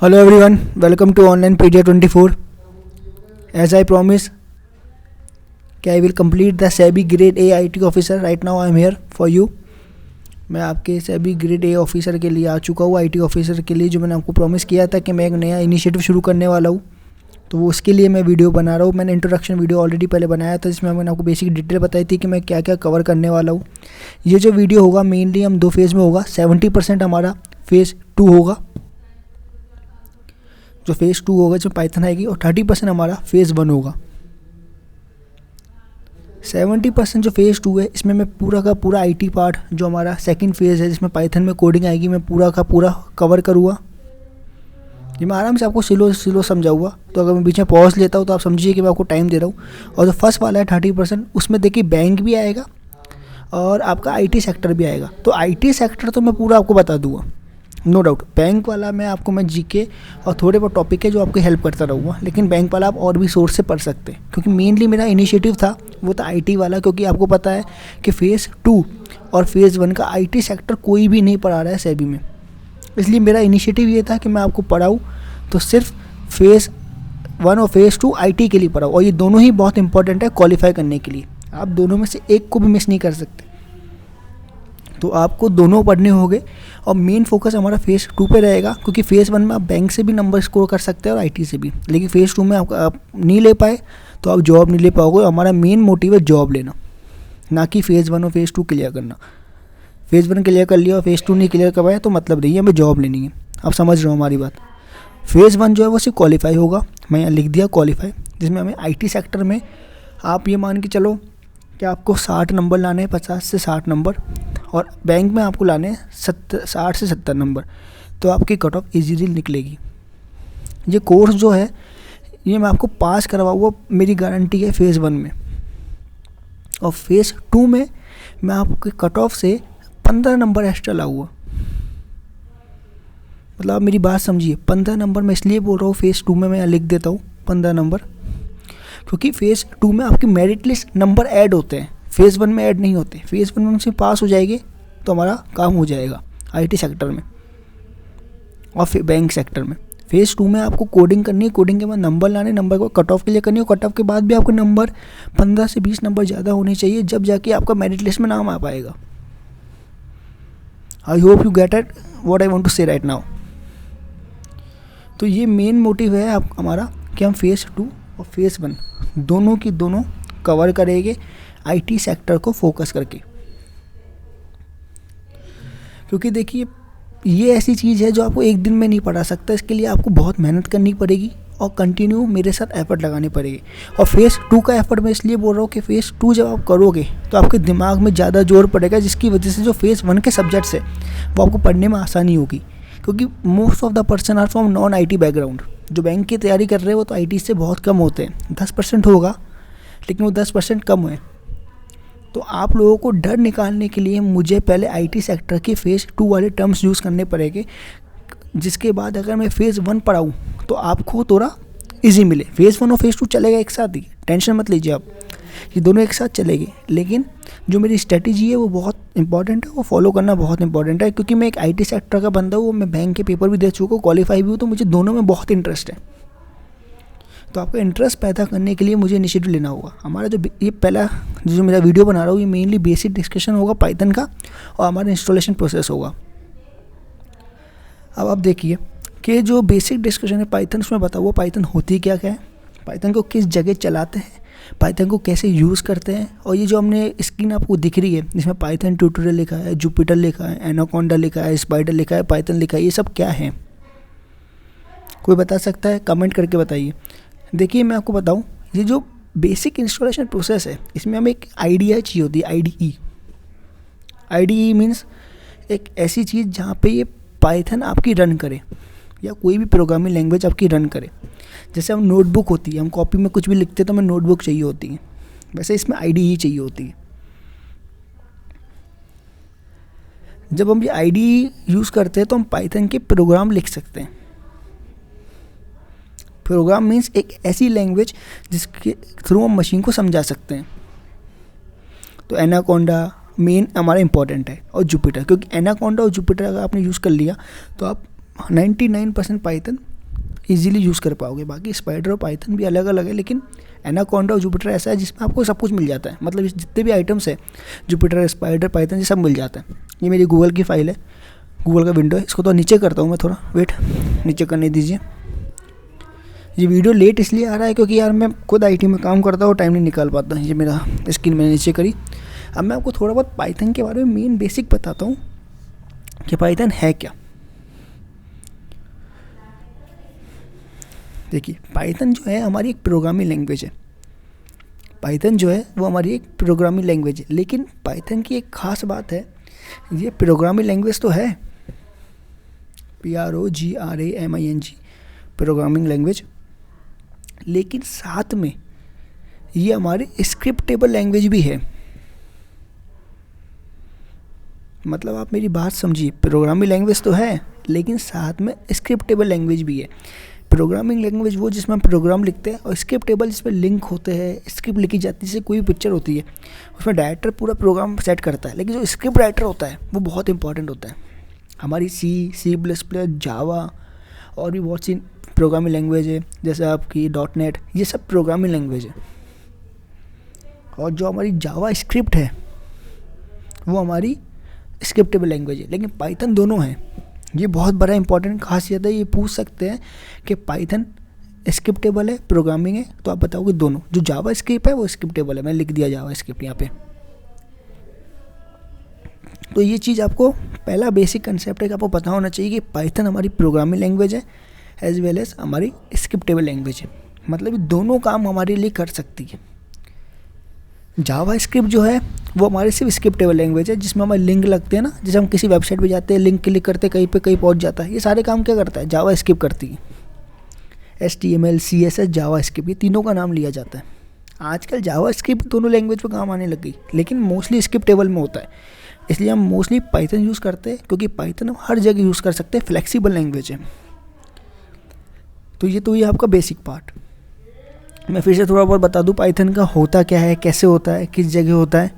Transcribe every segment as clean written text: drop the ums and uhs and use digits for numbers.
Hello everyone, welcome to online PDA 24. As I promised, I will complete the SEBI Grade A IT officer. Right now I am here for you. मैं आपके SEBI Grade A officer के लिए आ चुका हूँ, IT officer के लिए, जो मैंने आपको प्रॉमिस किया था कि मैं एक नया इनिशिएटिव शुरू करने वाला हूँ। तो वो उसके लिए मैं वीडियो बना रहा हूँ। मैंने इंट्रोडक्शन वीडियो ऑलरेडी पहले बनाया था, जिसमें मैंने आपको बेसिक डिटेल बताई थी कि मैं क्या क्या कवर करने वाला हूँ। ये जो वीडियो होगा मेनली हम 2 फेज़ में होगा। 70% हमारा फेज़ 2 होगा, जो फेज़ 2 होगा जो पाइथन आएगी, और 30% हमारा फेज़ 1 होगा। 70% जो फेज़ 2 है, इसमें मैं पूरा का पूरा IT पार्ट, जो हमारा सेकंड फेज़ है जिसमें पाइथन में कोडिंग आएगी, मैं पूरा का पूरा कवर करूँगा। ये मैं आराम से आपको स्लो समझाऊँगा। तो अगर मैं बीच में पॉज लेता हूँ तो आप समझिए कि मैं आपको टाइम दे रहा हूँ। और जो फर्स्ट वाला है 30%, उसमें देखिए बैंक भी आएगा और आपका IT सेक्टर भी आएगा। तो IT सेक्टर तो मैं पूरा आपको बता दूँगा, नो डाउट। बैंक वाला मैं जीके और थोड़े बहुत टॉपिक है जो आपको हेल्प करता रहूँगा, लेकिन बैंक वाला आप और भी सोर्स से पढ़ सकते हैं, क्योंकि मेनली मेरा इनिशिएटिव था वो था IT वाला। क्योंकि आपको पता है कि फेज़ 2 और फेज़ 1 का IT सेक्टर कोई भी नहीं पढ़ा रहा है सेबी में, इसलिए मेरा इनिशिएटिव ये था कि मैं आपको पढ़ाऊँ तो सिर्फ फेज़ 1 और फेज़ 2 IT के लिए पढ़ाऊँ। और ये दोनों ही बहुत इंपॉर्टेंट है क्वालिफाई करने के लिए। आप दोनों में से एक को भी मिस नहीं कर सकते, तो आपको दोनों पढ़ने होंगे। और मेन फोकस हमारा फेज़ 2 पे रहेगा, क्योंकि फेज़ 1 में आप बैंक से भी नंबर स्कोर कर सकते हैं और IT से भी, लेकिन फेज़ 2 में आप नहीं ले पाए तो आप जॉब नहीं ले पाओगे। हमारा मेन मोटिव है जॉब लेना, ना कि फेज़ 1 और फेज़ 2 क्लियर करना। फेज़ 1 क्लियर कर लिया और फेज़ 2 नहीं क्लियर कर पाया तो मतलब नहीं है, हमें जॉब लेनी है। आप समझ रहे हो हमारी बात। फेज़ 1 जो है वो सिर्फ क्वालिफाई होगा, मैं यहाँ लिख दिया क्वालिफाई, जिसमें हमें IT सेक्टर में आप ये मान के चलो कि आपको 60 नंबर लाने हैं, 50 से 60 नंबर, और बैंक में आपको लाने हैं 60 से 70 नंबर, तो आपकी कट ऑफ ईजीली निकलेगी। ये कोर्स जो है ये मैं आपको पास करवाऊँगा, मेरी गारंटी है फेज़ 1 में। और फेज़ 2 में मैं आपके कट ऑफ से 15 नंबर एक्स्ट्रा लाऊँगा। मतलब आप मेरी बात समझिए, 15 नंबर मैं इसलिए बोल रहा हूँ फेज़ 2 में, मैं लिख देता हूँ 15 नंबर, क्योंकि फेज़ 2 में आपकी मेरिट लिस्ट नंबर ऐड होते हैं, फेज़ 1 में ऐड नहीं होते। फेज़ 1 में से पास हो जाएंगे तो हमारा काम हो जाएगा IT सेक्टर में और फिर बैंक सेक्टर में। फेज़ 2 में आपको कोडिंग करनी है, कोडिंग के बाद नंबर लाने, नंबर को कट ऑफ के लिए करनी है, कट ऑफ के बाद भी आपके नंबर 15 से 20 नंबर ज़्यादा होने चाहिए, जब जाके आपका मेरिट लिस्ट में नाम आ पाएगा। I hope you get it what I want to say right now. तो ये मेन मोटिव है हमारा कि हम फेज़ 2 और फेज़ 1 दोनों की दोनों कवर करेंगे IT सेक्टर को फोकस करके। क्योंकि देखिए ये ऐसी चीज़ है जो आपको एक दिन में नहीं पढ़ा सकता, इसके लिए आपको बहुत मेहनत करनी पड़ेगी और कंटिन्यू मेरे साथ एफर्ट लगानी पड़ेगी। और फेज़ 2 का एफर्ट मैं इसलिए बोल रहा हूँ कि फेज़ 2 जब आप करोगे तो आपके दिमाग में ज़्यादा जोर पड़ेगा, जिसकी वजह से जो फेज़ 1 के सब्जेक्ट्स है वो आपको पढ़ने में आसानी होगी। क्योंकि most of the person are from non IT background. जो बैंक की तैयारी कर रहे हैं वो तो IT से बहुत कम होते हैं, 10% होगा, लेकिन वो 10% कम है। तो आप लोगों को डर निकालने के लिए मुझे पहले IT सेक्टर के फेज़ 2 वाले टर्म्स यूज़ करने पड़ेंगे, जिसके बाद अगर मैं फेज़ 1 पढ़ाऊँ तो आपको थोड़ा इजी मिले। फेज़ 1 और फेज़ 2 चलेगा एक साथ ही, टेंशन मत लीजिए आप, ये दोनों एक साथ चलेंगे। लेकिन जो मेरी स्ट्रेटजी है वो बहुत इंपॉर्टेंट है, वो फॉलो करना बहुत इंपॉर्टेंट है, क्योंकि मैं एक IT सेक्टर का बंदा हूँ, मैं बैंक के पेपर भी दे चुका हूँ, क्वालिफाई भी हूँ, तो मुझे दोनों में बहुत इंटरेस्ट है। तो आपका इंटरेस्ट पैदा करने के लिए मुझे इनिशिएटिव लेना होगा। हमारा जो ये पहला जो मेरा वीडियो बना रहा हूँ ये मेनली बेसिक डिस्कशन होगा पाइथन का, और हमारा इंस्टॉलेशन प्रोसेस होगा। अब आप देखिए कि जो बेसिक डिस्कशन है पाइथन, उसमें बताओ वो पाइथन होती क्या क्या है, पाइथन को किस जगह चलाते हैं, पाइथन को कैसे यूज़ करते हैं। और ये जो हमने स्क्रीन आपको दिख रही है जिसमें पाइथन ट्यूटोरियल लिखा है, जुपिटर लिखा है, एनाकोंडा लिखा है, स्पाइडर लिखा है, पाइथन लिखा है, ये सब क्या है? कोई बता सकता है? कमेंट करके बताइए। देखिए मैं आपको बताऊं, ये जो बेसिक इंस्टॉलेशन प्रोसेस है इसमें हमें एक आईडिया चाहिए होती है, IDE मीन्स एक ऐसी चीज़ जहाँ पे ये पाइथन आपकी रन करे, या कोई भी प्रोग्रामिंग लैंग्वेज आपकी रन करे। जैसे हम नोटबुक होती है, हम कॉपी में कुछ भी लिखते हैं तो हमें नोटबुक चाहिए होती है, वैसे इसमें IDE चाहिए होती है। जब हम ये IDE यूज़ करते हैं तो हम पाइथन के प्रोग्राम लिख सकते हैं। प्रोग्राम मीन्स एक ऐसी लैंग्वेज जिसके थ्रू हम मशीन को समझा सकते हैं। तो एनाकोंडा मेन हमारा इंपॉर्टेंट है, और जुपिटर, क्योंकि एनाकोंडा और जुपिटर अगर आपने यूज़ कर लिया तो आप 99% पाइथन इजीली यूज़ कर पाओगे। बाकी स्पाइडर और पाइथन भी अलग अलग है, लेकिन एनाकोंडा और जुपिटर ऐसा है जिसमें आपको सब कुछ मिल जाता है। मतलब जितने भी आइटम्स है जुपिटर, स्पाइडर, पाइथन, ये सब मिल जाता है। ये मेरी गूगल की फाइल है, गूगल का विंडो है। इसको तो नीचे करता हूँ मैं, थोड़ा वेट, नीचे करने दीजिए। ये वीडियो लेट इसलिए आ रहा है क्योंकि यार मैं खुद आईटी में काम करता हूँ, टाइम नहीं निकाल पाता। ये मेरा स्क्रीन मैंने नीचे करी। अब मैं आपको थोड़ा बहुत पाइथन के बारे में मेन बेसिक बताता हूँ कि पाइथन है क्या। देखिए, पाइथन जो है हमारी एक प्रोग्रामिंग लैंग्वेज है। पाइथन जो है वो हमारी एक प्रोग्रामिंग लैंग्वेज है, लेकिन पाइथन की एक ख़ास बात है, ये प्रोग्रामिंग लैंग्वेज तो है, PROGRAMING, प्रोग्रामिंग लैंग्वेज, लेकिन साथ में ये हमारी स्क्रिप्टेबल लैंग्वेज भी है। मतलब आप मेरी बात समझिए, प्रोग्रामिंग लैंग्वेज तो है लेकिन साथ में स्क्रिप्टेबल लैंग्वेज भी है। प्रोग्रामिंग लैंग्वेज वो जिसमें हम प्रोग्राम लिखते हैं, और स्क्रिप्टेबल जिसमें लिंक होते हैं, स्क्रिप्ट लिखी जाती है। जैसे कोई पिक्चर होती है, उसमें डायरेक्टर पूरा प्रोग्राम सेट करता है, लेकिन जो स्क्रिप्ट राइटर होता है वो बहुत इंपॉर्टेंट होता है। हमारी C++, जावा और भी बहुत सी प्रोग्रामिंग लैंग्वेज है, जैसे आपकी .NET, ये सब प्रोग्रामिंग लैंग्वेज है। और जो हमारी जावा स्क्रिप्ट है वो हमारी स्क्रिप्टेबल लैंग्वेज है, लेकिन पाइथन दोनों हैं। ये बहुत बड़ा इंपॉर्टेंट खासियत है। ये पूछ सकते हैं कि पाइथन स्क्रिप्टेबल है, प्रोग्रामिंग है, तो आप बताओगे दोनों। जो जावा स्क्रिप्ट है वो स्क्रिप्टेबल है, मैंने लिख दिया जावा स्क्रिप्ट यहाँ पे। तो ये चीज़ आपको, पहला बेसिक कंसेप्ट है कि आपको पता होना चाहिए कि पाइथन हमारी प्रोग्रामिंग लैंग्वेज है एज वेल एज हमारी स्क्रिप्टेबल लैंग्वेज है। मतलब ये दोनों काम हमारे लिए कर सकती है। जावा स्क्रिप्ट जो है वो हमारी सिर्फ स्क्रिप्टेबल लैंग्वेज है, जिसमें हमारे लिंक लगते हैं ना, जैसे हम किसी वेबसाइट पे जाते हैं, लिंक क्लिक करते हैं, कहीं पे कहीं पहुंच जाता है। ये सारे काम क्या करता है? जावा स्क्रिप्ट करती है। HTML, CSS, जावा स्क्रिप्ट, ये तीनों का नाम लिया जाता है। आजकल जावा स्क्रिप्ट दोनों लैंग्वेज पे काम आने लग गई, लेकिन मोस्टली स्क्रिप्टेबल में होता है। इसलिए हम मोस्टली पाइथन यूज़ करते हैं, क्योंकि पाइथन हम हर जगह यूज़ कर सकते हैं, फ्लेक्सिबल लैंग्वेज है। तो ये आपका बेसिक पार्ट। मैं फिर से थोड़ा बहुत बता दूं पाइथन का होता क्या है, कैसे होता है, किस जगह होता है,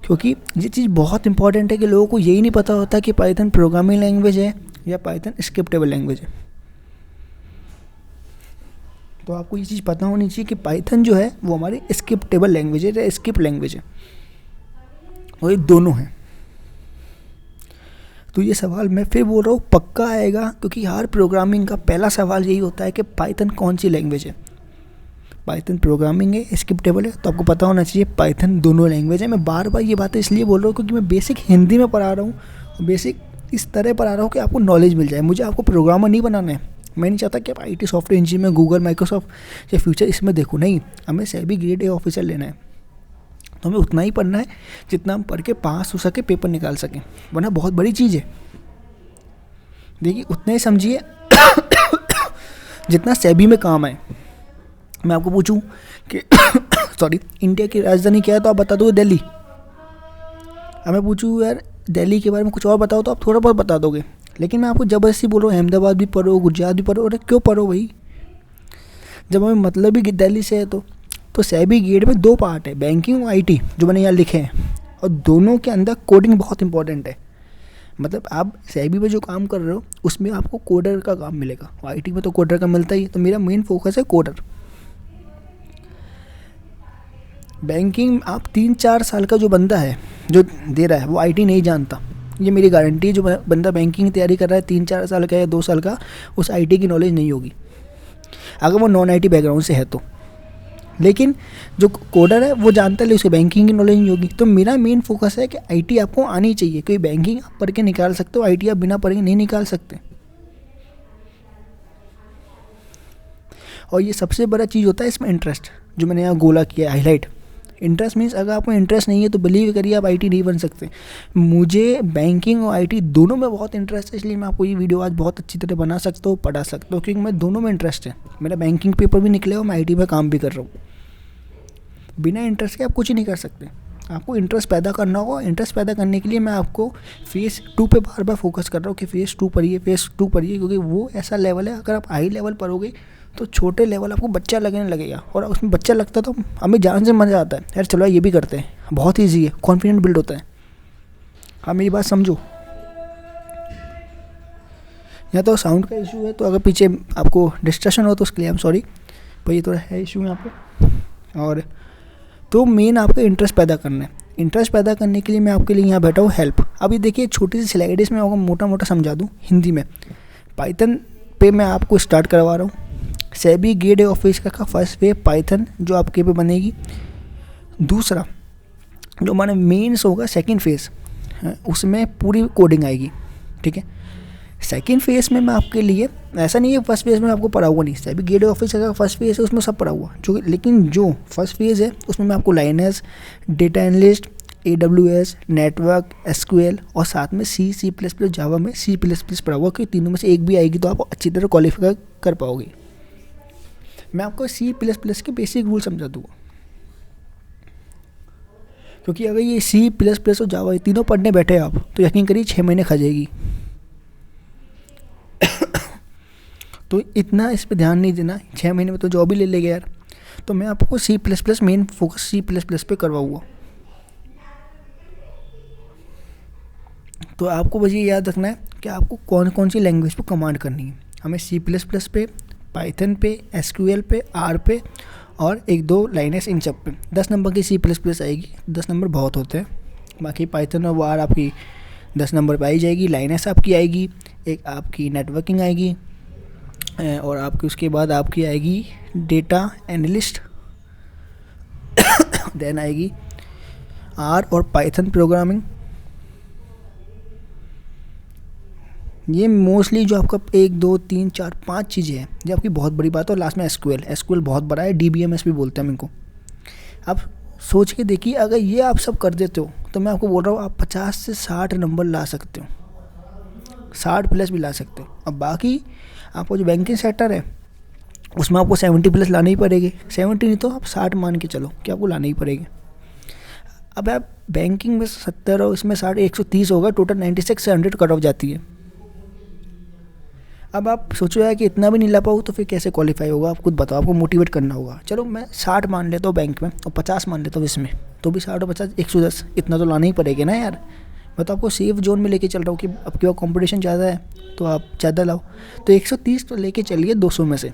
क्योंकि ये चीज़ बहुत इंपॉर्टेंट है कि लोगों को यही नहीं पता होता कि पाइथन प्रोग्रामिंग लैंग्वेज है या पाइथन स्क्रिप्टेबल लैंग्वेज है। तो आपको ये चीज़ पता होनी चाहिए कि पाइथन जो है वो हमारी स्क्रिप्टेबल लैंग्वेज है या स्क्रिप्ट लैंग्वेज है, और ये दोनों हैं। तो ये सवाल मैं फिर बोल रहा हूँ पक्का आएगा, क्योंकि हर प्रोग्रामिंग का पहला सवाल यही होता है कि पाइथन कौन सी लैंग्वेज है। पाइथन प्रोग्रामिंग है, स्क्रिप्टेबल है, तो आपको पता होना चाहिए पाइथन दोनों लैंग्वेज है। मैं बार बार ये बातें इसलिए बोल रहा हूँ क्योंकि मैं बेसिक हिंदी में पढ़ा रहा हूँ, बेसिक इस तरह पढ़ा रहा हूँ कि आपको नॉलेज मिल जाए। मुझे आपको प्रोग्रामर नहीं बनाना है। मैं नहीं चाहता कि आप IT सॉफ्टवेयर इंजीनियर में गूगल, माइक्रोसॉफ्ट या फ्यूचर इसमें देखो, नहीं। हमें सेबी ग्रेड A ऑफिसर लेना है, तो हमें उतना ही पढ़ना है जितना हम पढ़ के पास हो सके, पेपर निकाल सकें, वरना बहुत बड़ी चीज़ है। देखिए, उतना ही समझिए जितना सेबी में काम है। मैं आपको पूछूं कि सॉरी, इंडिया की राजधानी क्या है, तो आप बता दो दिल्ली। अब मैं पूछूं यार दिल्ली के बारे में कुछ और बताओ, तो आप थोड़ा बहुत बता दोगे। लेकिन मैं आपको ज़बरदस्ती बोल रहा हूँ अहमदाबाद भी पढ़ो, गुजरात भी पढ़ो। अरे क्यों पढ़ो भाई, जब हमें मतलब ही दिल्ली से है। तो सेबी गेट में 2 पार्ट है, बैंकिंग और IT, जो मैंने यहाँ लिखे हैं, और दोनों के अंदर कोडिंग बहुत इंपॉर्टेंट है। मतलब आप सेबी में जो काम कर रहे हो उसमें आपको कोडर का काम मिलेगा, और IT में तो कोडर का मिलता ही है। तो मेरा मेन फोकस है कोडर। बैंकिंग आप 3-4 साल का जो बंदा है जो दे रहा है वो IT नहीं जानता, ये मेरी गारंटी है। जो बंदा बैंकिंग की तैयारी कर रहा है 3-4 साल का या 2 साल का, उस IT की नॉलेज नहीं होगी, अगर वो नॉन IT बैकग्राउंड से है तो। लेकिन जो कोडर है वो जानता है, उसे बैंकिंग की नॉलेज नहीं होगी। तो मेरा मेन फोकस है कि IT आपको आनी चाहिए, क्योंकि बैंकिंग आप पढ़ के निकाल सकते हो, IT आप बिना पढ़े नहीं निकाल सकते। और ये सबसे बड़ा चीज़ होता है इसमें इंटरेस्ट, जो मैंने यहाँ गोला किया हाईलाइट। इंटरेस्ट मीन्स अगर आपको इंटरेस्ट नहीं है तो बिलीव करिए आप IT नहीं बन सकते। मुझे बैंकिंग और IT दोनों में बहुत इंटरेस्ट है, इसलिए मैं आपको ये वीडियो आज बहुत अच्छी तरह बना सकता हूँ, पढ़ा सकता हूँ, क्योंकि मैं दोनों में इंटरेस्ट है। मेरा बैंकिंग पेपर भी निकले और मैं IT में काम भी कर रहा हूँ। बिना इंटरेस्ट के आप कुछ ही नहीं कर सकते, आपको इंटरेस्ट पैदा करना होगा। इंटरेस्ट पैदा करने के लिए मैं आपको फेज़ 2 पे बार बार फोकस कर रहा हूँ कि फेज़ 2 पढ़िए, फेज़ 2 पढ़िए, क्योंकि वो ऐसा लेवल है, अगर आप हाई लेवल पढ़ोगे तो छोटे लेवल आपको बच्चा लगने लगेगा। और उसमें बच्चा लगता तो हमें जान से मज़ा आता है, यार चलो ये भी करते हैं, बहुत ईजी है, कॉन्फिडेंट बिल्ड होता है। हाँ, मेरी बात समझो। या तो साउंड का इशू है, तो अगर पीछे आपको डिस्ट्रैक्शन हो तो उसके लिए आई एम सॉरी, पर ये थोड़ा है इशू यहाँ पे। और तो मेन आपका इंटरेस्ट पैदा करना है। इंटरेस्ट पैदा करने के लिए मैं आपके लिए यहाँ बैठा हूँ हेल्प। अभी देखिए छोटी सी स्लाइड, इसमें आपको मोटा मोटा समझा दूँ हिंदी में। पाइथन पे मैं आपको स्टार्ट करवा रहा हूँ। सेबी गेट ऑफिस का फर्स्ट वे पाइथन जो आपके पे बनेगी। दूसरा जो हमारा मेंस होगा सेकंड फेज़, उसमें पूरी कोडिंग आएगी, ठीक है। सेकंड फेज़ में मैं आपके लिए, ऐसा नहीं है फर्स्ट फेज़ में आपको पढ़ा हुआ नहीं, सेबी गेट ऑफिस का फर्स्ट फेज़ है उसमें सब पढ़ा हुआ जो, लेकिन जो फर्स्ट फेज़ है उसमें मैं आपको Linux, data analyst, AWS, network, SQL और साथ में C++, जावा में C++ पढ़ा हुआ कि तीनों में से एक भी आएगी तो आप अच्छी तरह क्वालिफाई कर पाओगे। मैं आपको C++ के बेसिक रूल समझा दूँगा, क्योंकि अगर ये C++ और जावा ये तीनों पढ़ने बैठे आप तो यकीन करिए 6 महीने खा जाएगी। तो इतना इस पे ध्यान नहीं देना, 6 महीने में तो जॉब ही ले लेगा यार। तो मैं आपको C++ मेन फोकस C++ पे करवाऊँगा। तो आपको बस ये याद रखना है कि आपको कौन कौन सी लैंग्वेज पे कमांड करनी है। हमें C++ पे, पाइथन पे, SQL पे, R पे और 1-2 लाइनें इन सब पे। 10 नंबर की C++ आएगी, 10 नंबर बहुत होते हैं। बाकी पाइथन और R आपकी 10 नंबर पे आई जाएगी। लाइनें आपकी आएगी, एक आपकी नेटवर्किंग आएगी और आपकी उसके बाद आपकी आएगी डेटा एनालिस्ट, देन आएगी R और पाइथन प्रोग्रामिंग। ये मोस्टली जो आपका 1, 2, 3, 4, 5 चीज़ें हैं जो आपकी बहुत बड़ी बात है। और लास्ट में SQL बहुत बड़ा है, DBMS भी बोलते हैं इनको। आप सोच के देखिए, अगर ये आप सब कर देते हो तो मैं आपको बोल रहा हूँ आप 50 से 60 नंबर ला सकते हो, 60+ भी ला सकते हो। अब बाकी आपको जो बैंकिंग सेक्टर है उसमें आपको 70+ लाने ही पड़ेंगे। 70 नहीं तो आप 60 मान के चलो कि आपको लाने ही पड़ेंगे। अब आप बैंकिंग में 70 और इसमें 60, 130 होगा, टोटल 96 से 100 कट ऑफ जाती है। अब आप सोचो यार कि इतना भी नहीं ला पाऊँ तो फिर कैसे क्वालिफाई होगा, आप खुद बताओ। आपको मोटिवेट करना होगा। चलो मैं 60 मान लेता हूँ बैंक में और 50 मान लेता हूँ इसमें, तो भी 60 और 50 110, इतना तो लाना ही पड़ेगा ना यार। मैं तो आपको सेफ जोन में लेके चल रहा हूँ कि अब क्यों कंपटीशन ज़्यादा है तो आप ज़्यादा लाओ। तो 130 तो लेके चलिए 200 में से,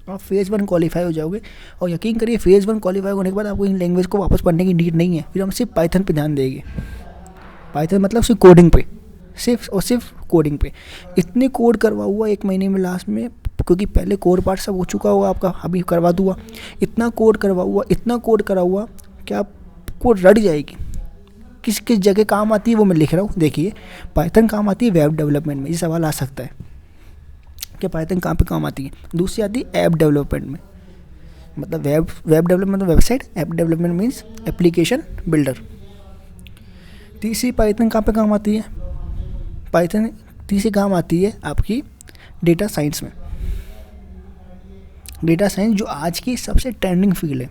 आप फेज़ 1 क्वालिफाई हो जाओगे। और यकीन करिए फेज़ 1 क्वालिफाई होने के बाद आपको इन लैंग्वेज को वापस पढ़ने की नीड नहीं है। फिर हम सिर्फ पाइथन पे ध्यान देंगे। पाइथन मतलब सिर्फ कोडिंग पे, सिर्फ और सिर्फ कोडिंग पे। इतने कोड करवा हुआ 1 महीने में लास्ट में, क्योंकि पहले कोड पार्ट सब हो चुका हुआ आपका, अभी करवा दूँगा। इतना कोड करवा हुआ, इतना कोड करा हुआ कि आपको रट जाएगी। किस किस जगह काम आती है वो मैं लिख रहा हूँ। देखिए पाइथन काम आती है वेब डेवलपमेंट में, ये सवाल आ सकता है कि पाइथन कहाँ पे काम आती है। दूसरी आती है ऐप डेवलपमेंट में, मतलब web development website, app development means application builder. तीसरी पाइथन कहाँ पे काम आती है, पाइथन तीसरी काम आती है आपकी डेटा साइंस में। डेटा साइंस जो आज की सबसे ट्रेंडिंग फील्ड है।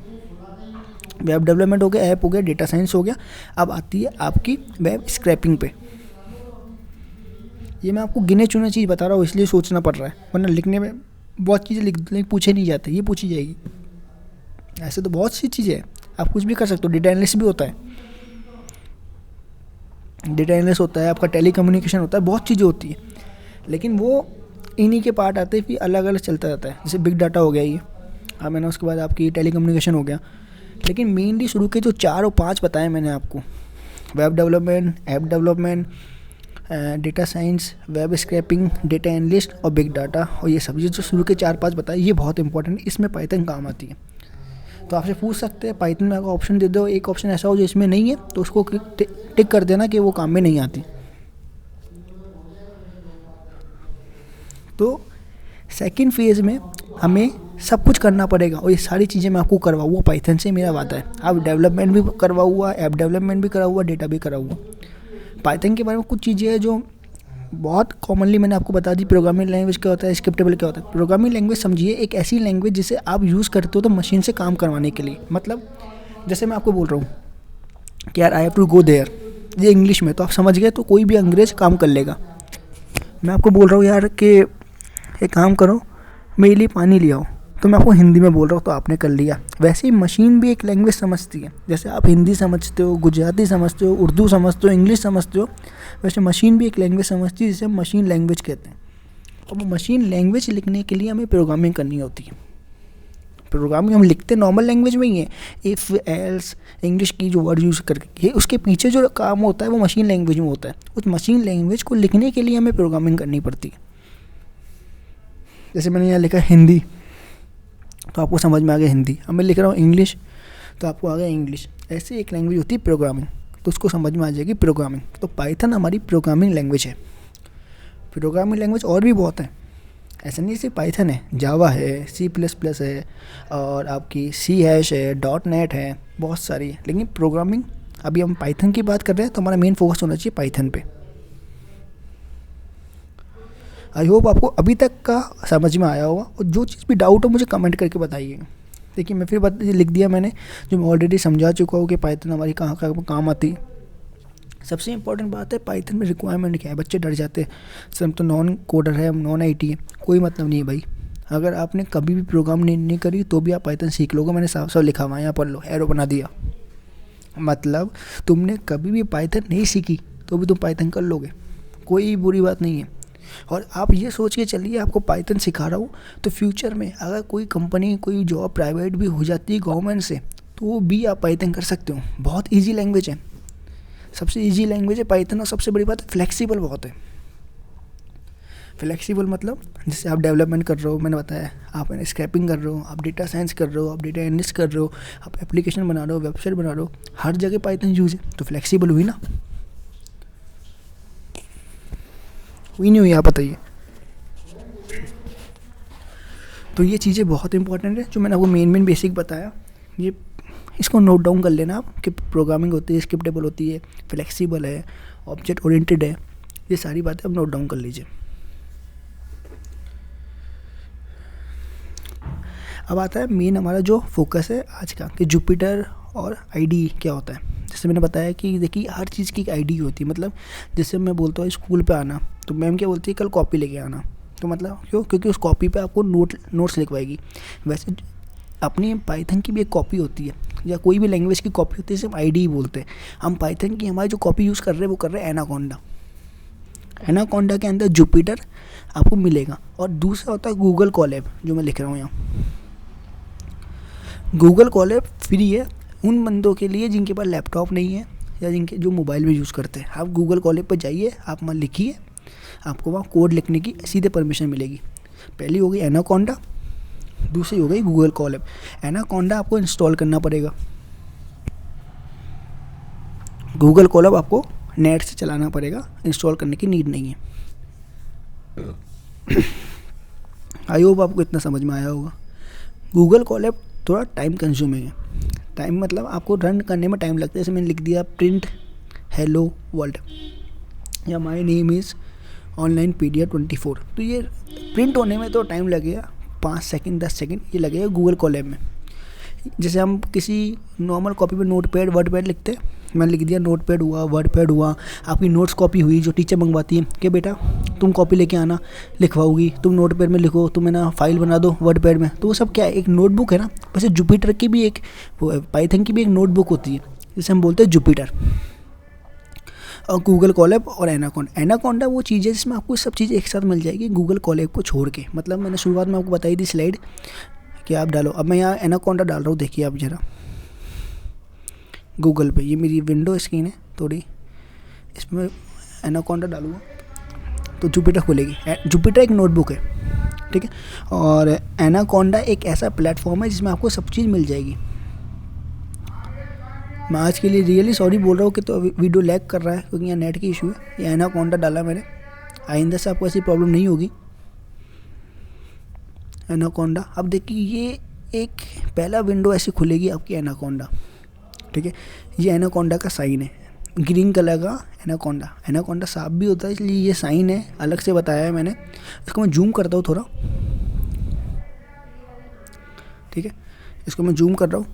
वेब डेवलपमेंट हो गया, ऐप हो गया, डेटा साइंस हो गया। अब आती है आपकी वेब स्क्रैपिंग पे। ये मैं आपको गिने चुने चीज़ बता रहा हूँ, इसलिए सोचना पड़ रहा है, वरना लिखने में बहुत चीज़ें पूछे नहीं जाते, ये पूछी जाएगी। ऐसे तो बहुत सी चीज़ें हैं, आप कुछ भी कर सकते हो। डेटा एनालिस्ट भी होता है, डेटा एनालिस्ट होता है, आपका टेली कम्युनिकेशन होता है, बहुत चीज़ें होती है। लेकिन वो इन्हीं के पार्ट आते हैं, फिर अलग अलग चलता रहता है। जैसे बिग डाटा हो गया ये, हाँ मैंने उसके बाद आपकी टेली कम्युनिकेशन हो गया। लेकिन मेनली शुरू के जो 4 और 5 बताए मैंने आपको, web development, app development, data science, web scrapping, data analyst और बिग डाटा, और ये सब जो शुरू के 4-5 बताए ये बहुत इंपॉर्टेंट है। इसमें पाइथन काम आती है। तो आपसे पूछ सकते हैं पाइथन में अगर ऑप्शन दे दो, एक ऑप्शन ऐसा हो जो इसमें नहीं है तो उसको टिक कर देना कि वो काम में नहीं आती। तो सेकंड फेज़ में हमें सब कुछ करना पड़ेगा और ये सारी चीज़ें मैं आपको करवाऊँगा पाइथन से, मेरा वादा है। आप डेवलपमेंट भी करवा हुआ, ऐप डेवलपमेंट भी करा हुआ, डेटा भी करा हुआ। पाइथन के बारे में कुछ चीज़ें हैं जो बहुत कॉमनली मैंने आपको बता दी। प्रोग्रामिंग लैंग्वेज क्या होता है, स्क्रिप्टेबल क्या होता है। प्रोग्रामिंग लैंग्वेज समझिए एक ऐसी लैंग्वेज जिसे आप यूज़ करते हो तो मशीन से काम करवाने के लिए। मतलब जैसे मैं आपको बोल रहा हूँ कि यार I have to go there, ये इंग्लिश में, तो आप समझ गए, तो कोई भी अंग्रेज काम कर लेगा। मैं आपको बोल रहा हूँ यार कि एक काम करो मेरे लिए पानी ले आओ, तो मैं आपको हिंदी में बोल रहा हूँ तो आपने कर लिया। वैसे ही मशीन भी एक लैंग्वेज समझती है। जैसे आप हिंदी समझते हो, गुजराती समझते हो, उर्दू समझते हो, इंग्लिश समझते हो, वैसे मशीन भी एक लैंग्वेज समझती है जिसे हम मशीन लैंग्वेज कहते हैं। अब मशीन लैंग्वेज लिखने के लिए हमें प्रोग्रामिंग करनी होती है। प्रोग्रामिंग हम लिखते नॉर्मल लैंग्वेज में ही है, इफ़ एल्स इंग्लिश की जो वर्ड यूज़ करके, उसके पीछे जो काम होता है वो मशीन लैंग्वेज में होता है। उस मशीन लैंग्वेज को लिखने के लिए हमें प्रोग्रामिंग करनी पड़ती है। जैसे मैंने यहाँ लिखा हिंदी, तो आपको समझ में आ गया हिंदी। अब मैं लिख रहा हूँ इंग्लिश, तो आपको आ गया इंग्लिश। ऐसे एक लैंग्वेज होती है प्रोग्रामिंग, तो उसको समझ में आ जाएगी प्रोग्रामिंग। तो पाइथन हमारी प्रोग्रामिंग लैंग्वेज है। प्रोग्रामिंग लैंग्वेज और भी बहुत है, ऐसा नहीं सिर्फ पाइथन है, जावा है, C++ है, और आपकी C# है, .NET है, बहुत सारी है। लेकिन प्रोग्रामिंग अभी हम पाइथन की बात कर रहे हैं, तो हमारा मेन फोकस होना चाहिए पाइथन पे। आई होप आपको अभी तक का समझ में आया होगा, और जो चीज़ भी डाउट हो मुझे कमेंट करके बताइएगा। देखिए मैं फिर लिख दिया मैंने, जो मैं ऑलरेडी समझा चुका हूँ कि पाइथन हमारी कहाँ कहाँ काम आती है। सबसे इंपॉर्टेंट बात है पाइथन में रिक्वायरमेंट क्या है। बच्चे डर जाते हैं, सर हम तो नॉन कोडर है, हम नॉन IT है। कोई मतलब नहीं है भाई, अगर आपने कभी भी प्रोग्राम नहीं करी तो भी आप पाइथन सीख लोगे। मैंने साफ साफ लिखा हुआ है, यहाँ पढ़ लो, एरो बना दिया। मतलब तुमने कभी भी पाइथन नहीं सीखी तो भी तुम पाइथन कर लोगे, कोई बुरी बात नहीं है। और आप ये सोच के चलिए आपको पाइथन सिखा रहा हूँ, तो फ्यूचर में अगर कोई कंपनी, कोई जॉब प्राइवेट भी हो जाती है गवर्नमेंट से, तो भी आप पाइथन कर सकते हो। बहुत ईजी लैंग्वेज है, सबसे ईजी लैंग्वेज है पाइथन। और सबसे बड़ी बात है फ्लेक्सिबल बहुत है। फ्लेक्सिबल मतलब जैसे आप डेवलपमेंट कर रहे हो, मैंने बताया, आप स्क्रैपिंग कर रहे हो, आप डेटा साइंस कर रहे हो, आप डेटा एनालिस्ट कर रहे हो, आप एप्लीकेशन बना रहे हो, वेबसाइट बना रहे हो, हर जगह पाइथन यूज़ है, तो फ्लेक्सिबल हुई ना, हुई नहीं हुई आप बताइए। तो ये चीज़ें बहुत इंपॉर्टेंट है जो मैंने आपको मेन बेसिक बताया। ये इसको नोट डाउन कर लेना आप कि प्रोग्रामिंग होती है, स्क्रिप्टेबल होती है, फ्लेक्सिबल है, ऑब्जेक्ट ओरिएंटेड है, ये सारी बातें आप नोट डाउन कर लीजिए। अब आता है मेन हमारा जो फोकस है आज का, कि जुपिटर और IDE क्या होता है। जैसे मैंने बताया कि देखिए हर चीज़ की एक IDE होती है। मतलब जैसे मैं बोलता हूँ स्कूल पे आना, तो मैम क्या बोलती है, कल कॉपी लेके आना। तो मतलब क्यों, क्योंकि उस कॉपी पे आपको नोट्स लिखवाएगी। वैसे अपनी पाइथन की भी एक कॉपी होती है, या कोई भी लैंग्वेज की कॉपी होती है, सिर्फ IDE बोलते हैं। हम पाइथन की हमारी जो कॉपी यूज़ कर रहे हैं वो कर रहे हैं एनाकोंडा। एनाकोंडा के अंदर जुपिटर आपको मिलेगा, और दूसरा होता है गूगल कोलैब, जो मैं लिख रहा हूँ यहाँ। गूगल कोलैब फ्री है उन बंदों के लिए जिनके पास लैपटॉप नहीं है, या जिनके जो मोबाइल में यूज़ करते हैं। आप गूगल कोलैब पर जाइए, आप वहाँ लिखिए, आपको वहाँ कोड लिखने की सीधे परमिशन मिलेगी। पहली हो गई एनाकोंडा, दूसरी हो गई गूगल कोलैब। एनाकोंडा आपको इंस्टॉल करना पड़ेगा, गूगल कोलैब आपको नेट से चलाना पड़ेगा, इंस्टॉल करने की नीड नहीं है। आई होप आपको इतना समझ में आया होगा। गूगल कोलैब थोड़ा टाइम कंज्यूमिंग है। टाइम मतलब आपको रन करने में टाइम लगता है। जैसे मैंने लिख दिया प्रिंट हेलो वर्ल्ड, या my name is online PDF 24, तो ये प्रिंट होने में तो टाइम लगेगा 5 सेकंड 10 सेकंड ये लगेगा गूगल कोलैब में। जैसे हम किसी नॉर्मल कॉपी पे नोटपैड वर्डपैड लिखते हैं, मैंने लिख दिया नोटपैड हुआ, वर्डपैड हुआ, आपकी नोट्स कॉपी हुई जो टीचर मंगवाती है कि बेटा तुम कॉपी लेके आना, लिखवाओगी, तुम नोटपैड में लिखो, तुम है ना फाइल बना दो वर्डपैड में। तो वो सब क्या है, एक नोटबुक है ना। वैसे जुपिटर की भी एक वो पाइथन की भी एक नोटबुक होती है, जिसे हम बोलते हैं जुपिटर। और गूगल कोलैब और एनाकोंडा वो चीज़ है जिसमें आपको सब चीज़ें एक साथ मिल जाएगी गूगल कोलैब को छोड़ के। मतलब मैंने शुरुआत में आपको बताई थी स्लाइड कि आप डालो। अब मैं यहाँ एनाकोंडा डाल रहा हूँ, देखिए आप ज़रा गूगल पे, ये मेरी विंडो स्क्रीन है थोड़ी, इसमें एनाकोंडा डालूँगा तो जुपिटर खुलेगी। जुपिटर एक नोटबुक है, ठीक है, और एनाकोंडा एक ऐसा प्लेटफॉर्म है जिसमें आपको सब चीज़ मिल जाएगी। मैं आज के लिए रियली सॉरी बोल रहा हूँ कि तो वीडियो लैग कर रहा है, क्योंकि यहाँ नेट की इशू है। ये एनाकोंडा डाला मैंने, आइंदा से आपको ऐसी प्रॉब्लम नहीं होगी। एनाकोंडा, अब देखिए ये एक पहला विंडो ऐसी खुलेगी आपकी एनाकोंडा, ठीक है। ये एनाकोंडा का साइन है, ग्रीन कलर का एनाकोंडा। एनाकोंडा सांप भी होता है, इसलिए ये साइन है, अलग से बताया है मैंने। इसको मैं जूम करता हूँ थोड़ा, ठीक है, इसको मैं जूम कर रहा हूँ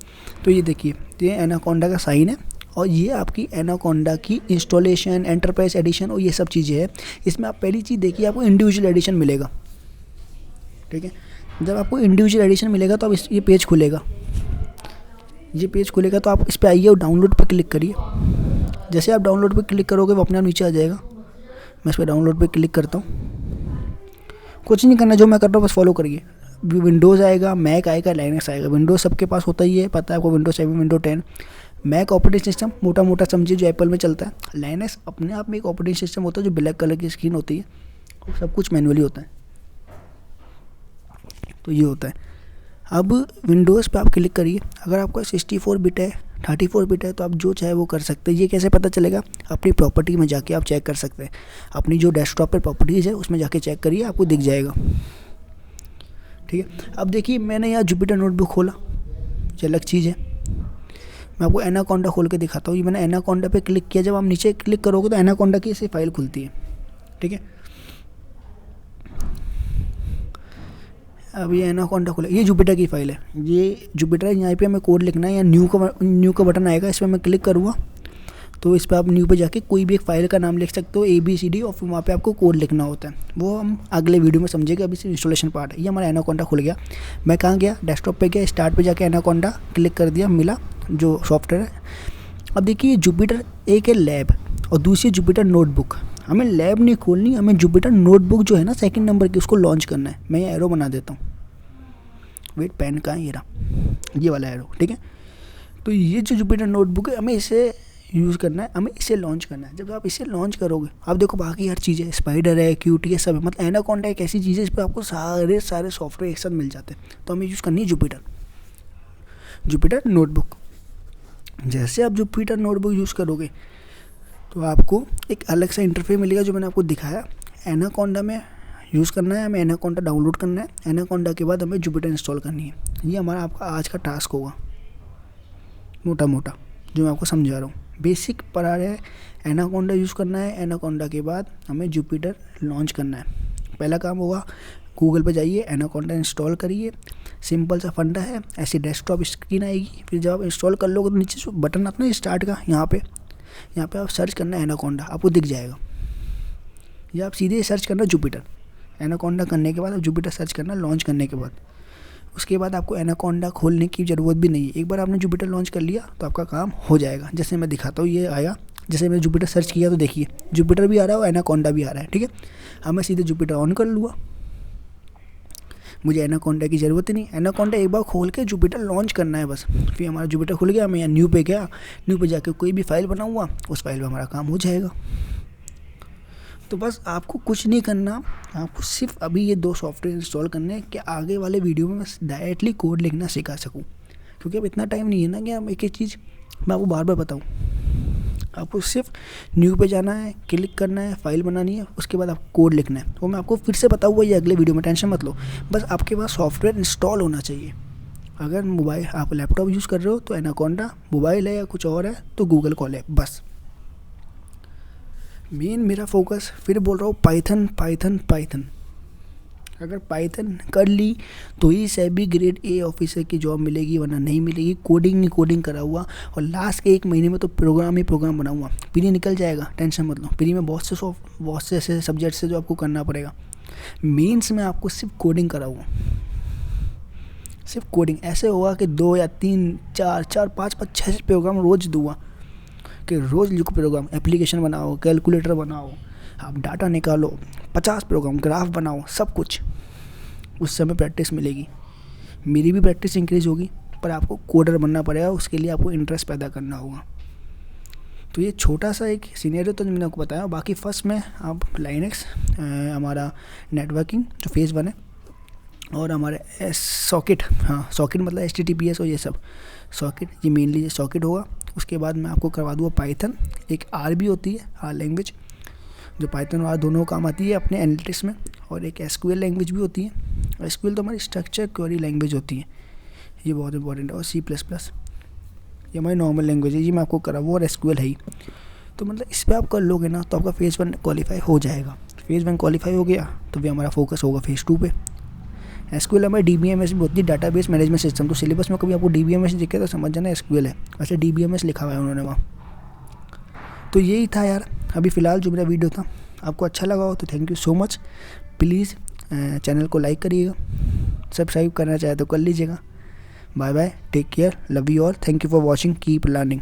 तो ये देखिए ये एनाकोंडा का साइन है। और ये आपकी एनाकोंडा की इंस्टॉलेशन, एंटरप्राइज एडिशन और ये सब चीज़ें हैं। इसमें आप पहली चीज़ देखिए, आपको इंडिविजुअल एडिशन मिलेगा, ठीक है। जब आपको इंडिविजुअल एडिशन मिलेगा तो अब ये पेज खुलेगा। ये पेज खुलेगा तो आप इस पर आइए और डाउनलोड पर क्लिक करिए। जैसे आप डाउनलोड पर क्लिक करोगे वो अपने आप नीचे आ जाएगा। मैं इस पर डाउनलोड पर क्लिक करता हूँ, कुछ नहीं करना, जो मैं कर रहा हूँ बस फॉलो करिए। विंडोज़ आएगा, मैक आएगा, लाइनक्स आएगा। विंडोज़ सबके पास होता ही है, पता है आपको, Windows 7, window 10। Mac operating system मोटा मोटा समझिए जो एप्पल में चलता है। लाइनक्स अपने आप में एक ऑपरेटिंग सिस्टम होता है जो ब्लैक कलर की स्क्रीन होती है, और सब कुछ मैनुअली होता है। तो ये होता है। अब विंडोज़ पे आप क्लिक करिए। अगर आपका 64 बिट है, 34 बिट है, तो आप जो चाहे वो कर सकते हैं। ये कैसे पता चलेगा? अपनी प्रॉपर्टी में जाके आप चेक कर सकते हैं। अपनी जो डेस्कटॉप पर प्रॉपर्टीज़ है उसमें जाके चेक करिए, आपको दिख जाएगा। ठीक है, अब देखिए मैंने यहाँ जुपिटर नोटबुक खोला, ये अलग चीज़ है। मैं आपको एनाकोंडा खोल के दिखाता हूँ। ये मैंने एनाकोंडा पे क्लिक किया। जब आप नीचे क्लिक करोगे तो एनाकोंडा की ऐसी फाइल खुलती है। ठीक है, अब ये एनाकोंडा खोला, ये जुपिटर की फाइल है। ये जुपिटर है, यहाँ पे हमें कोड लिखना है। या न्यू का बटन आएगा, इस पर मैं क्लिक करूँगा तो इस पर आप न्यू पे जाके कोई भी एक फ़ाइल का नाम लिख सकते हो, ABCD, और फिर वहाँ पे आपको कोड लिखना होता है। वो हम अगले वीडियो में समझेंगे, अभी सिर्फ इंस्टॉलेशन पार्ट है। ये हमारा एनाकोंडा खुल गया। मैं कहाँ गया? डेस्कटॉप पे गया, स्टार्ट पे जाके एनाकोंडा क्लिक कर दिया, मिला जो सॉफ्टवेयर है। अब देखिए जुपिटर एक है लैब और दूसरी जुपिटर नोटबुक। हमें लैब नहीं खोलनी, हमें जुपिटर नोटबुक जो है ना 2nd नंबर की, उसको लॉन्च करना है। मैं ये एरो बना देता हूँ, वेट, पेन का है, ये रहा, ये वाला एरो। ठीक है, तो ये जो जुपिटर नोटबुक है, हमें इसे यूज़ करना है, हमें इसे लॉन्च करना है। जब आप इसे लॉन्च करोगे, आप देखो बाकी हर चीज़ है, स्पाइडर है, QT है, सब है। मतलब एनाकोंडा एक ऐसी चीज़ है इस पर आपको सारे सॉफ्टवेयर एक साथ मिल जाते हैं। तो हमें यूज़ करनी है जुपिटर नोटबुक। जैसे आप जुपिटर नोटबुक यूज़ करोगे तो आपको एक अलग सा इंटरफेस मिलेगा जो मैंने आपको दिखाया। एनाकोंडा में यूज़ करना है, हमें एनाकोंडा डाउनलोड करना है। एनाकोंडा के बाद हमें जुपिटर इंस्टॉल करनी है। ये हमारा आपका आज का टास्क होगा, मोटा मोटा जो मैं आपको समझा रहा हूँ। बेसिक पढ़ा रहे हैं, एनाकोंडा यूज़ करना है। एनाकोंडा के बाद हमें जुपिटर लॉन्च करना है। पहला काम होगा, गूगल पे जाइए, एनाकोंडा इंस्टॉल करिए। सिंपल सा फंडा है, ऐसी डेस्कटॉप स्क्रीन आएगी। फिर जब आप इंस्टॉल कर लोगे तो नीचे जो बटन आता है स्टार्ट का, यहाँ पे आप सर्च करना है एनाकोंडा, आपको दिख जाएगा। या आप सीधे सर्च करना जुपिटर। एनाकोंडा करने के बाद आप जुपिटर सर्च करना लॉन्च करने के बाद। उसके बाद आपको एनाकोंडा खोलने की ज़रूरत भी नहीं है। एक बार आपने जुपिटर लॉन्च कर लिया तो आपका काम हो जाएगा। जैसे मैं दिखाता हूँ, ये आया, जैसे मैंने जुपिटर सर्च किया तो देखिए जुपिटर भी आ रहा है और एनाकोंडा भी आ रहा है। ठीक है, अब मैं सीधे जुपिटर ऑन कर लूँगा, मुझे एनाकोंडा की ज़रूरत ही नहीं। एनाकोंडा एक बार खोल के जुपिटर लॉन्च करना है बस। फिर हमारा जुपिटर खुल गया, मैं यहाँ न्यू पे गया, न्यू पे जाके कोई भी फाइल बनाऊँगा, उस फाइल में हमारा काम हो जाएगा। तो बस आपको कुछ नहीं करना, आपको सिर्फ अभी ये 2 सॉफ्टवेयर इंस्टॉल करने हैं कि आगे वाले वीडियो में बस डायरेक्टली कोड लिखना सिखा सकूँ। क्योंकि अब इतना टाइम नहीं है ना कि हम एक चीज़ मैं आपको बार बार बताऊँ। आपको सिर्फ न्यू पे जाना है, क्लिक करना है, फाइल बनानी है, उसके बाद आपको कोड लिखना है। वो मैं आपको फिर से बताऊँगा ये अगले वीडियो में, टेंशन मत लो। बस आपके पास सॉफ्टवेयर इंस्टॉल होना चाहिए। अगर मोबाइल आप लैपटॉप यूज़ कर रहे हो तो एनाकोंडा, मोबाइल है या कुछ और है तो गूगल कॉल है। बस मेन मेरा फोकस, फिर बोल रहा हूँ, पाइथन। अगर पाइथन कर ली तो ही SEBI ग्रेड A ऑफिसर की जॉब मिलेगी, वरना नहीं मिलेगी। कोडिंग करा हुआ, और लास्ट के 1 महीने में तो प्रोग्राम बनाऊंगा। प्री निकल जाएगा, टेंशन मत लो। प्री में बहुत से ऐसे सब्जेक्ट्स है जो आपको करना पड़ेगा। मेंस में आपको सिर्फ कोडिंग कराऊंगा, सिर्फ कोडिंग। ऐसे होगा कि 2 या 3 4 5 6 प्रोग्राम रोज़ दूंगा कि रोज़ लिखो प्रोग्राम, एप्लीकेशन बनाओ, कैलकुलेटर बनाओ, आप डाटा निकालो, 50 प्रोग्राम, ग्राफ बनाओ, सब कुछ। उस समय प्रैक्टिस मिलेगी, मेरी भी प्रैक्टिस इंक्रीज होगी। पर आपको कोडर बनना पड़ेगा, उसके लिए आपको इंटरेस्ट पैदा करना होगा। तो ये छोटा सा एक सीनियर तो मैंने आपको बताया। बाकी फर्स्ट में आप लाइनक्स, हमारा नेटवर्किंग जो फेज़ 1 है, और हमारे सॉकेट, हाँ सॉकेट मतलब HTTPS और ये सब सॉकेट, ये मेनली सॉकेट होगा। उसके बाद मैं आपको करवा दूँगा पाइथन। एक R भी होती है, R लैंग्वेज, जो पाइथन और R दोनों काम आती है अपने एनालिटिक्स में। और एक SQL लैंग्वेज भी होती है। SQL तो हमारी स्ट्रक्चर क्वेरी लैंग्वेज होती है, ये बहुत इंपॉर्टेंट है। और C++, ये हमारी नॉर्मल लैंग्वेज है, ये मैं आपको करा वो, और SQL है ही। तो मतलब इस पर आप कर लोगे ना तो आपका फेज़ 1 क्वालिफाई हो जाएगा। फेज़ 1 क्वालिफाई हो गया तो फिर हमारा फोकस होगा फेज़ 2 पे। SQL हमारे DBMS भी होती है, डाटाबेस मैनेजमेंट सिस्टम। तो सिलेबस में कभी आपको DBMS दिखे तो समझ जाना SQL है, वैसे DBMS लिखा हुआ है उन्होंने वहाँ। तो यही था यार अभी फ़िलहाल जो मेरा वीडियो था। आपको अच्छा लगा हो तो thank you so much. Please channel को लाइक करिएगा, सब्सक्राइब करना चाहे तो कर लीजिएगा। Bye bye, take care, love you all, thank you for watching, keep learning.